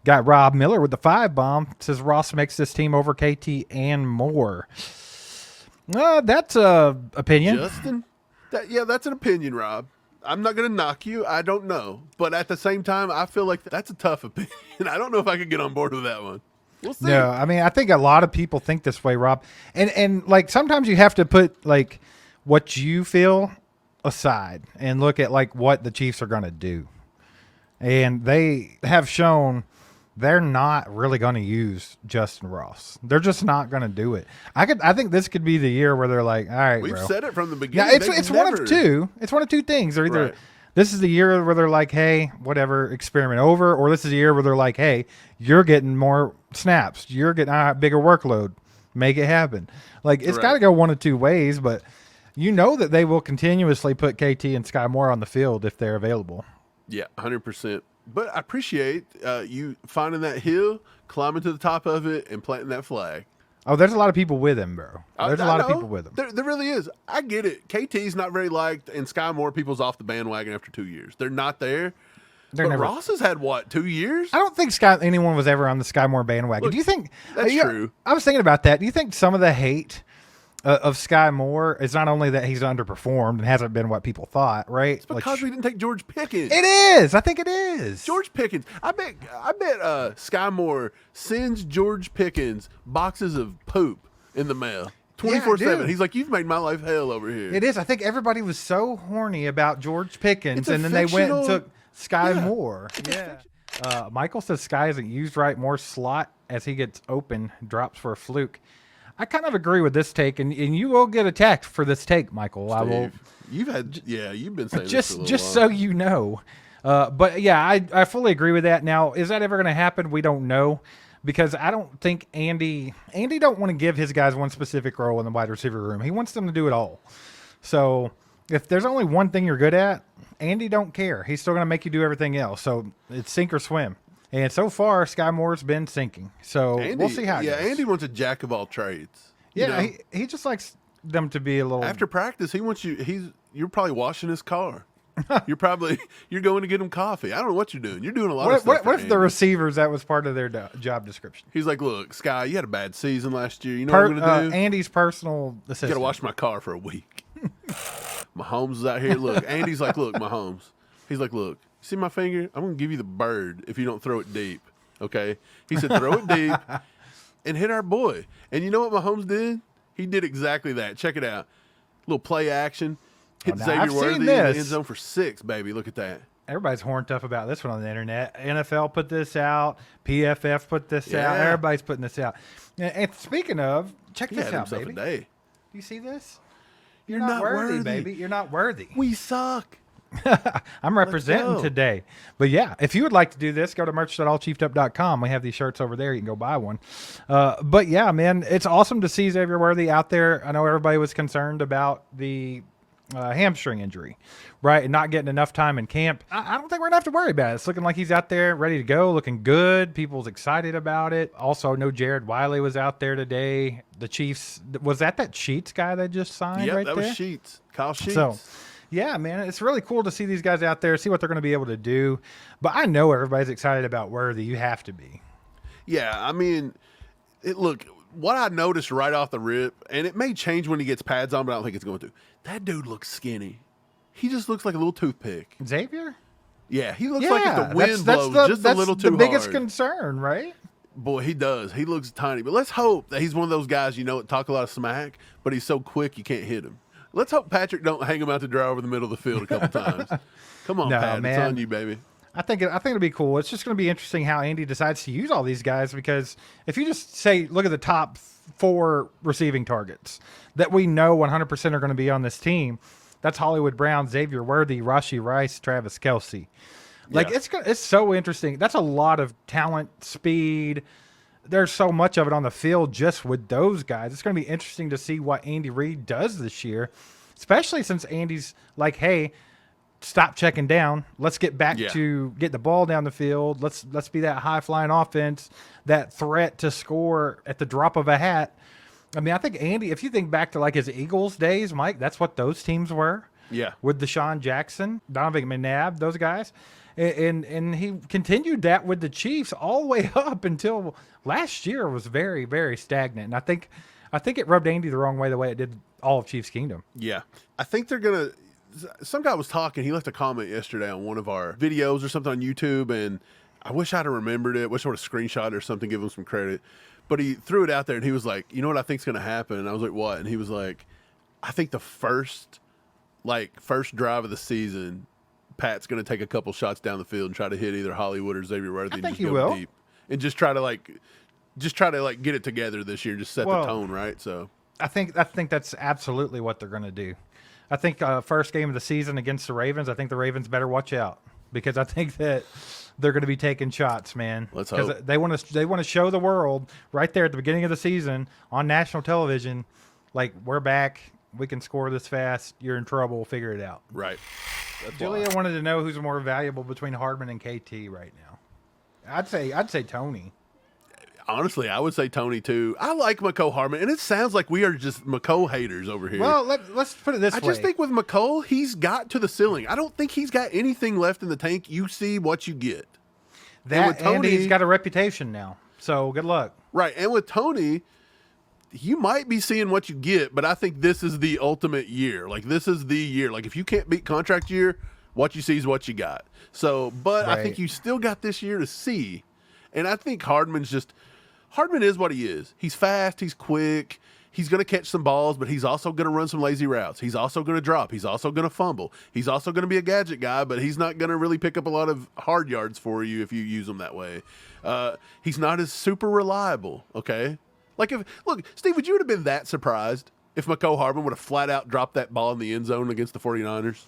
Got Rob Miller with the 5 bomb. Says Ross makes this team over KT and Moore. That's a opinion. Justyn? That's an opinion, Rob. I'm not going to knock you. I don't know. But at the same time, I feel like that's a tough opinion. I don't know if I could get on board with that one. We'll see. No, I mean, I think a lot of people think this way, Rob. And like sometimes you have to put like what you feel aside and look at like what the Chiefs are going to do. And they have shown they're not really going to use Justyn Ross. They're just not going to do it. I think this could be the year where they're like, all right, We've bro. said it from the beginning. Yeah, it's one of two. It's one of two things. They're either this is the year where they're like, hey, whatever, experiment over, or this is the year where they're like, hey, you're getting more snaps. You're getting a bigger workload. Make it happen. Like, it's got to go one of two ways, but you know that they will continuously put KT and Skyy Moore on the field if they're available. Yeah, 100%. But I appreciate you finding that hill, climbing to the top of it, and planting that flag. Oh, there's a lot of people with him, bro. There's a lot of people with him. There really is. I get it. KT's not very liked, and Skyy Moore, people's off the bandwagon after 2 years. They're not there. But Ross has had, what, 2 years? I don't think anyone was ever on the Skyy Moore bandwagon. Look, do you think that's true? I was thinking about that. Do you think some of the hate of Skyy Moore is not only that he's underperformed and hasn't been what people thought, right? It's because we didn't take George Pickens. It is. I think it is. George Pickens. I bet Skyy Moore sends George Pickens boxes of poop in the mail 24/7. He's like, you've made my life hell over here. It is. I think everybody was so horny about George Pickens, and then they went and took Skyy Moore. Yeah. Michael says Skyy isn't used right. More slot as he gets open, drops for a fluke. I kind of agree with this take, and you will get attacked for this take, Michael. Steve, I will. You've been saying just this just so you know. But yeah, I fully agree with that. Now, is that ever going to happen? We don't know, because I don't think Andy don't want to give his guys one specific role in the wide receiver room. He wants them to do it all. So if there's only one thing you're good at, Andy don't care. He's still going to make you do everything else. So it's sink or swim. And so far, Skyy Moore's been sinking. So we'll see how it goes. Andy wants a jack of all trades. Yeah, he just likes them to be a little. After practice, he wants you. You're probably washing his car. You're going to get him coffee. I don't know what you're doing. You're doing a lot of stuff. What if the receivers, that was part of their job description? He's like, look, Skyy, you had a bad season last year. You know what I'm going to do? Andy's personal assistant. Got to wash my car for a week. Mahomes is out here. Look, Andy's like, look, Mahomes. He's like, look, see my finger? I'm going to give you the bird if you don't throw it deep. Okay? He said, throw it deep and hit our boy. And you know what Mahomes did? He did exactly that. Check it out. Little play action. Hit Xavier Worthy in the end zone for 6, baby. Look at that. Everybody's horned up about this one on the internet. NFL put this out. PFF put this out. Everybody's putting this out. And speaking of, check this out, baby. Do you see this? You're not worthy, baby. You're not worthy. We suck. I'm representing today. But yeah, if you would like to do this, go to merch.allchiefedup.com. We have these shirts over there. You can go buy one. But yeah, man, it's awesome to see Xavier Worthy out there. I know everybody was concerned about the hamstring injury, right? And not getting enough time in camp. I don't think we're going to have to worry about it. It's looking like he's out there ready to go, looking good. People's excited about it. Also, no Jared Wiley was out there today. The Chiefs, was that Sheets guy they just signed right there? Yeah, that was Sheets. Kyle Sheets. So, yeah, man, it's really cool to see these guys out there, see what they're going to be able to do. But I know everybody's excited about Worthy. You have to be. Yeah, I mean, look, what I noticed right off the rip, and it may change when he gets pads on, but I don't think it's going to. That dude looks skinny. He just looks like a little toothpick. Xavier? Yeah, he looks like if the wind blows just a little too hard. That's the biggest concern, right? Boy, he does. He looks tiny. But let's hope that he's one of those guys, talk a lot of smack, but he's so quick you can't hit him. Let's hope Patrick don't hang him out to dry over the middle of the field a couple times. Come on, Pat. Man. It's on you, baby. I think it'll be cool. It's just going to be interesting how Andy decides to use all these guys, because if you just say, look at the top 4 receiving targets that we know 100% are going to be on this team, that's Hollywood Brown, Xavier Worthy, Rashee Rice, Travis Kelce. Like, it's so interesting. That's a lot of talent, speed. There's so much of it on the field just with those guys. It's going to be interesting to see what Andy Reid does this year, especially since Andy's like, hey, stop checking down. Let's get back to get the ball down the field. Let's be that high-flying offense, that threat to score at the drop of a hat. I mean, I think Andy, if you think back to like his Eagles days, Mike, that's what those teams were. Yeah. With Deshaun Jackson, Donovan McNabb, those guys. And he continued that with the Chiefs all the way up until last year was very, very stagnant. And I think it rubbed Andy the wrong way, the way it did all of Chiefs Kingdom. Yeah. I think they're going to – some guy was talking. He left a comment yesterday on one of our videos or something on YouTube, and I wish I'd have remembered it. Wish I would have screenshot it or something, give him some credit. But he threw it out there, and he was like, you know what I think's going to happen? And I was like, what? And he was like, I think the first drive of the season, Pat's going to take a couple shots down the field and try to hit either Hollywood or Xavier Worthy and just go deep. And just try to get it together this year, just set the tone, right? So I think that's absolutely what they're going to do. I think first game of the season against the Ravens, I think the Ravens better watch out because I think that they're going to be taking shots, man. Let's hope. They want to show the world right there at the beginning of the season on national television, like, we're back, we can score this fast, you're in trouble, figure it out. Right. That's Julia wanted to know who's more valuable between Hardman and KT right now. I'd say Toney. Honestly, I would say Toney too. I like Mecole Hardman, and it sounds like we are just Mecole haters over here. Well, let's put it this way. I just think with Mecole, he's got to the ceiling. I don't think he's got anything left in the tank. You see what you get. And with Toney, he's got a reputation now. So good luck. Right, and with Toney, you might be seeing what you get, but I think this is the ultimate year. Like, this is the year. Like, if you can't beat contract year, what you see is what you got. So, but right. I think you still got this year to see. And I think Hardman is what he is. He's fast. He's quick. He's going to catch some balls, but he's also going to run some lazy routes. He's also going to drop. He's also going to fumble. He's also going to be a gadget guy, but he's not going to really pick up a lot of hard yards for you if you use him that way. He's not as super reliable, okay? Like, Steve, would you have been that surprised if Mecole Hardman would have flat out dropped that ball in the end zone against the 49ers?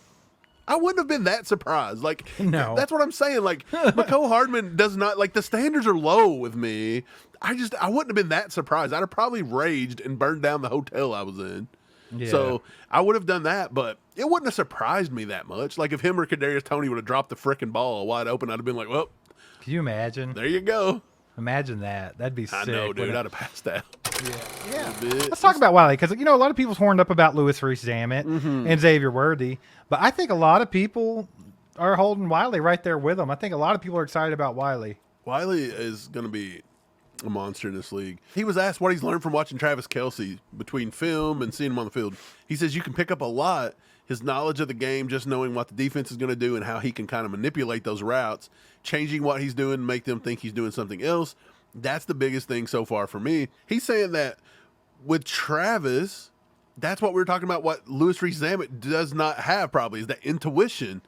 I wouldn't have been that surprised. Like, no. That's what I'm saying. Like, Mecole Hardman does not, like, the standards are low with me. I wouldn't have been that surprised. I'd have probably raged and burned down the hotel I was in. Yeah. So I would have done that, but it wouldn't have surprised me that much. Like, if him or Kadarius Toney would have dropped the frickin' ball wide open, I'd have been like, well. Can you imagine? There you go. Imagine that. That'd be sick. I know, dude. I'd have passed out. Yeah. Let's talk about Wiley, because, a lot of people's horned up about Louis Rees-Zammit and Xavier Worthy, but I think a lot of people are holding Wiley right there with them. I think a lot of people are excited about Wiley. Wiley is going to be a monster in this league. He was asked what he's learned from watching Travis Kelce between film and seeing him on the field. He says you can pick up a lot. His knowledge of the game, just knowing what the defense is going to do and how he can kind of manipulate those routes, changing what he's doing, make them think he's doing something else. That's the biggest thing so far for me. He's saying that with Travis, that's what we were talking about, what Louis Rees-Zammit does not have probably, is that intuition.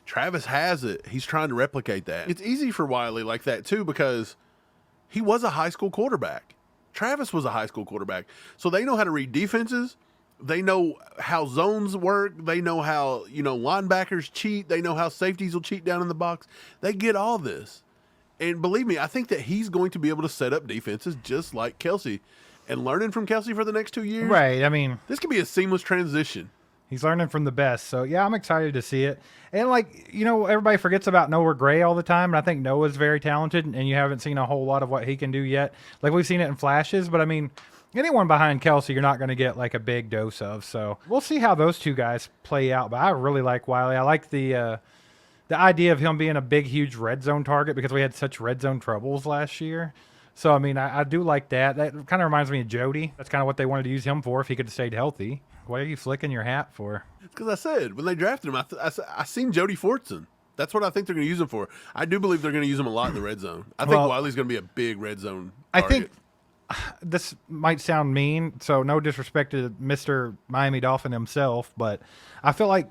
Travis has it. He's trying to replicate that. It's easy for Wiley like that too because he was a high school quarterback. Travis was a high school quarterback. So they know how to read defenses. They know how zones work. They know how, linebackers cheat. They know how safeties will cheat down in the box. They get all this. And believe me, I think that he's going to be able to set up defenses just like Kelce. And learning from Kelce for the next 2 years. Right. I mean, this could be a seamless transition. He's learning from the best. So, yeah, I'm excited to see it. And, everybody forgets about Noah Gray all the time. And I think Noah's very talented. And you haven't seen a whole lot of what he can do yet. Like, we've seen it in flashes. But, anyone behind Kelce, you're not going to get, a big dose of. So, we'll see how those two guys play out. But I really like Wiley. I like the idea of him being a big, huge red zone target because we had such red zone troubles last year. So, I do like that. That kind of reminds me of Jody. That's kind of what they wanted to use him for if he could have stayed healthy. What are you flicking your hat for? It's because I said, when they drafted him, I seen Jody Fortson. That's what I think they're going to use him for. I do believe they're going to use him a lot in the red zone. I think Wiley's going to be a big red zone target. I think this might sound mean, so no disrespect to Mr. Miami Dolphin himself, but I feel like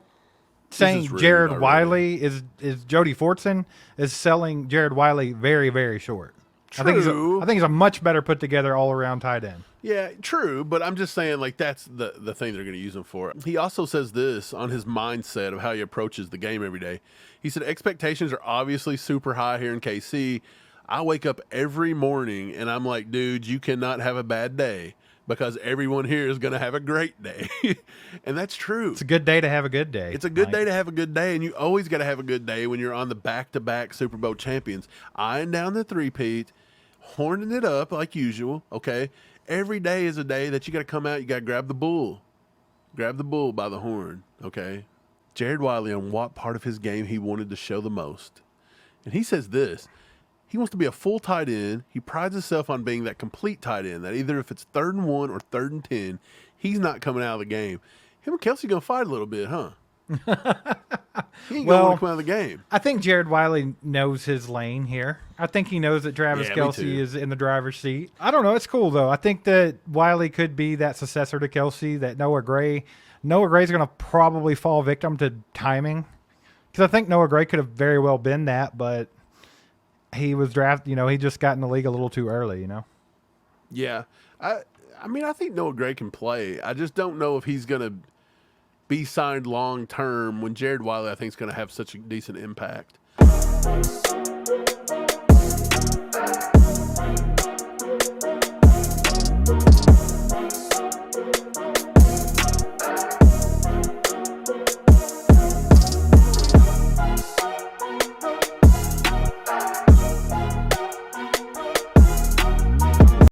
saying Jared Wiley is Jody Fortson is selling Jared Wiley very, very short. True. I think he's a much better put together all around tight end. Yeah, true, but I'm just saying that's the thing they're going to use him for. He also says this on his mindset of how he approaches the game every day. He said expectations are obviously super high here in KC. I wake up every morning and I'm like, dude, you cannot have a bad day because everyone here is going to have a great day. And that's true. It's a good day to have a good day. It's a good day to have a good day, and you always got to have a good day when you're on the back-to-back Super Bowl champions. Eyeing down the three-peat, horning it up like usual, okay? Every day is a day that you got to come out, you got to grab the bull. Grab the bull by the horn, okay? Jared Wiley, on what part of his game he wanted to show the most. And he says this. He wants to be a full tight end. He prides himself on being that complete tight end, that either if it's 3rd and 1 or 3rd and 10, he's not coming out of the game. Him and Kelsey going to fight a little bit, huh? He ain't going to want to come out of the game. I think Jared Wiley knows his lane here. I think he knows that Travis Yeah, me Kelsey too. is in the driver's seat. I don't know. It's cool, though. I think that Wiley could be that successor to Kelsey, that Noah Gray's going to probably fall victim to timing. Because I think Noah Gray could have very well been that, but he was drafted, he just got in the league a little too early, Yeah. I mean, I think Noah Gray can play. I just don't know if he's going to be signed long term when Jared Wiley, I think, is going to have such a decent impact.